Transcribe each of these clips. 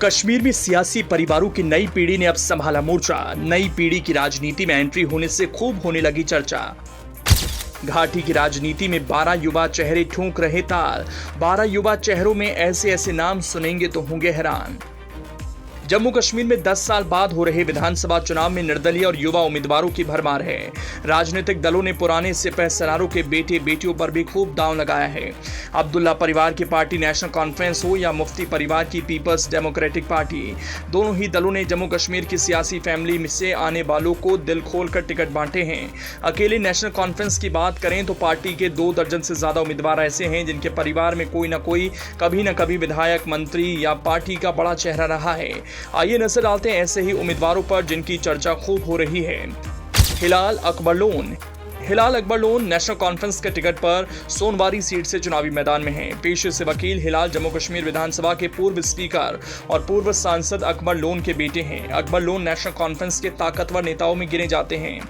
कश्मीर में सियासी परिवारों की नई पीढ़ी ने अब संभाला मोर्चा। नई पीढ़ी की राजनीति में एंट्री होने से खूब होने लगी चर्चा। घाटी की राजनीति में 12 युवा चेहरे ठोंक रहे ताल। 12 युवा चेहरों में ऐसे ऐसे नाम सुनेंगे तो होंगे हैरान। जम्मू कश्मीर में 10 साल बाद हो रहे विधानसभा चुनाव में निर्दलीय और युवा उम्मीदवारों की भरमार है। राजनीतिक दलों ने पुराने सिपह सलारों के बेटे बेटियों पर भी खूब दांव लगाया है। अब्दुल्ला परिवार की पार्टी नेशनल कॉन्फ्रेंस हो या मुफ्ती परिवार की पीपल्स डेमोक्रेटिक पार्टी, दोनों ही दलों ने जम्मू कश्मीर की सियासी फैमिली से आने वालों को दिल खोलकर टिकट बांटे हैं। अकेले नेशनल कॉन्फ्रेंस की बात करें तो पार्टी के 2 दर्जन से ज्यादा उम्मीदवार ऐसे हैं जिनके परिवार में कोई न कोई कभी न कभी विधायक, मंत्री या पार्टी का बड़ा चेहरा रहा है। आइए नजर डालते हैं ऐसे ही उम्मीदवारों पर जिनकी चर्चा खूब हो रही है। हिलाल अकबर लोन नेशनल कॉन्फ्रेंस के टिकट पर सोनवारी सीट से चुनावी मैदान में हैं। पेशे से वकील हिलाल जम्मू कश्मीर विधानसभा के पूर्व स्पीकर और पूर्व सांसद अकबर लोन के बेटे हैं। अकबर लोन नेशनल कॉन्फ्रेंस के ताकतवर नेताओं में गिने जाते हैं।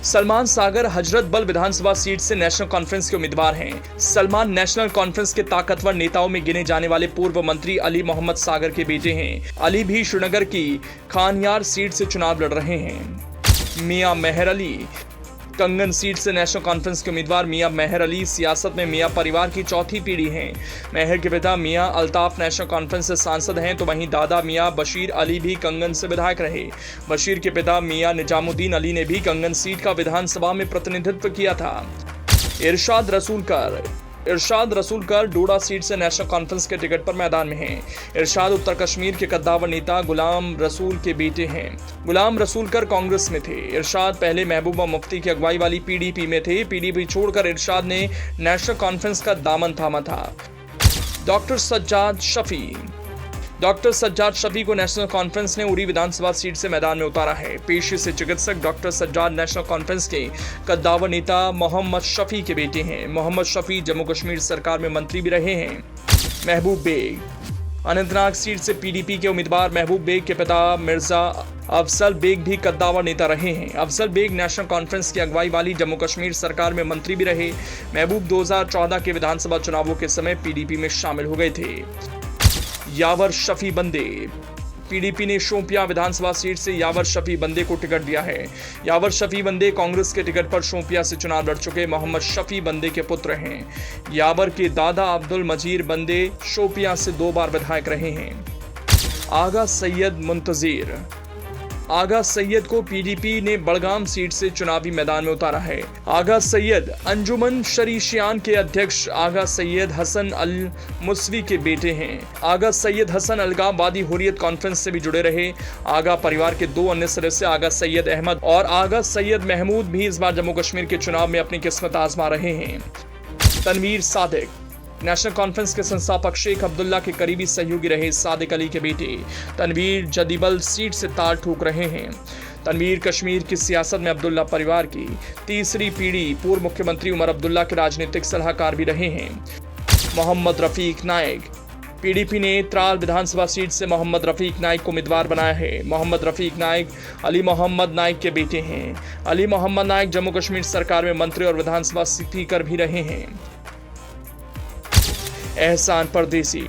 सलमान सागर हजरत बल विधानसभा सीट से नेशनल कॉन्फ्रेंस के उम्मीदवार हैं। सलमान नेशनल कॉन्फ्रेंस के ताकतवर नेताओं में गिने जाने वाले पूर्व मंत्री अली मोहम्मद सागर के बेटे हैं। अली भी श्रीनगर की खानयार सीट से चुनाव लड़ रहे हैं। मियां मेहर अली कंगन सीट से नेशनल कॉन्फ्रेंस के उम्मीदवार मियां मेहर अली सियासत में मियां परिवार की चौथी पीढ़ी हैं। मेहर के पिता मियां अल्ताफ नेशनल कॉन्फ्रेंस से सांसद हैं, तो वहीं दादा मियां बशीर अली भी कंगन से विधायक रहे। बशीर के पिता मियां निजामुद्दीन अली ने भी कंगन सीट का विधानसभा में प्रतिनिधित्व किया था। इरशाद रसूलकर डोडा सीट से नेशनल कॉन्फ्रेंस के टिकट पर मैदान में हैं। इरशाद उत्तर कश्मीर के कद्दावर नेता गुलाम रसूल के बेटे हैं। गुलाम रसूलकर कांग्रेस में थे। इरशाद पहले महबूबा मुफ्ती की अगुवाई वाली पीडीपी में थे। पीडीपी छोड़कर इरशाद ने नेशनल कॉन्फ्रेंस का दामन थामा था। डॉक्टर सज्जाद शफी को नेशनल कॉन्फ्रेंस ने उरी विधानसभा सीट से मैदान में उतारा है। पेशे से चिकित्सक डॉक्टर सज्जाद नेशनल कॉन्फ्रेंस के कद्दावर नेता मोहम्मद शफी के बेटे हैं। मोहम्मद शफी जम्मू कश्मीर सरकार में मंत्री भी रहे हैं। महबूब बेग अनंतनाग सीट से पीडीपी के उम्मीदवार महबूब बेग के पिता मिर्जा अफजल बेग भी कद्दावर नेता रहे हैं। अफजल बेग नेशनल कॉन्फ्रेंस की अगुवाई वाली जम्मू कश्मीर सरकार में मंत्री भी रहे। महबूब 2014 के विधानसभा चुनावों के समय पीडीपी में शामिल हो गए थे। यावर शफी बंदे पीडीपी ने शोपियां विधानसभा सीट से यावर शफी बंदे को टिकट दिया है। यावर शफी बंदे कांग्रेस के टिकट पर शोपियां से चुनाव लड़ चुके मोहम्मद शफी बंदे के पुत्र हैं। यावर के दादा अब्दुल मजीर बंदे शोपियां से 2 बार विधायक रहे हैं। आगा सैयद को पीडीपी ने बड़गाम सीट से चुनावी मैदान में उतारा है। आगा सैयद अंजुमन शरीशियान के अध्यक्ष आगा सैयद हसन अल मुसवी के बेटे हैं। आगा सैयद हसन अलगाववादी हुर्रियत कॉन्फ्रेंस से भी जुड़े रहे। आगा परिवार के 2 अन्य सदस्य आगा सैयद अहमद और आगा सैयद महमूद भी इस बार जम्मू कश्मीर के चुनाव में अपनी किस्मत आजमा रहे हैं। तनवीर सादिक नेशनल कॉन्फ्रेंस के संस्थापक शेख अब्दुल्ला के करीबी सहयोगी रहे। सादिक अली के बेटे तनवीर जदीबल सीट से ताल ठोक रहे हैं। तनवीर कश्मीर की सियासत में अब्दुल्ला परिवार की तीसरी पीढ़ी पूर्व मुख्यमंत्री उमर अब्दुल्ला के राजनीतिक सलाहकार भी रहे हैं। मोहम्मद रफीक नाइक पीडीपी ने त्राल विधानसभा सीट से मोहम्मद रफीक नाइक को उम्मीदवार बनाया है। मोहम्मद रफीक नाइक अली मोहम्मद नाइक के बेटे हैं। अली मोहम्मद नाइक जम्मू कश्मीर सरकार में मंत्री और विधानसभा स्पीकर भी रहे हैं। एहसान परदेसी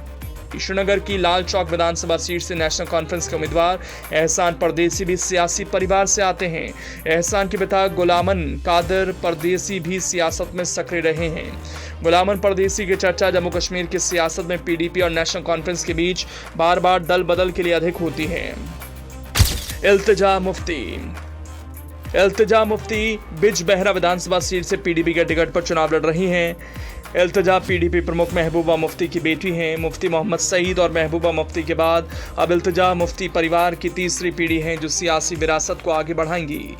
श्रीनगर की लाल चौक विधानसभा सीट से नेशनल कॉन्फ्रेंस के उम्मीदवार एहसान परदेसी भी सियासी परिवार से आते हैं। एहसान के पिता गुलामन कादर परदेसी भी सियासत में सक्रिय रहे हैं। गुलामन परदेसी की चर्चा जम्मू कश्मीर की सियासत में पीडीपी और नेशनल कॉन्फ्रेंस के बीच बार बार दल बदल के लिए अधिक होती है। इल्तिजा मुफ्ती बिजबहरा विधानसभा सीट से पीडीपी के टिकट पर चुनाव लड़ रही हैं। इल्तिजा पीडीपी प्रमुख महबूबा मुफ्ती की बेटी हैं। मुफ्ती मोहम्मद सईद और महबूबा मुफ्ती के बाद अब इल्तिजा मुफ्ती परिवार की तीसरी पीढ़ी हैं जो सियासी विरासत को आगे बढ़ाएंगी।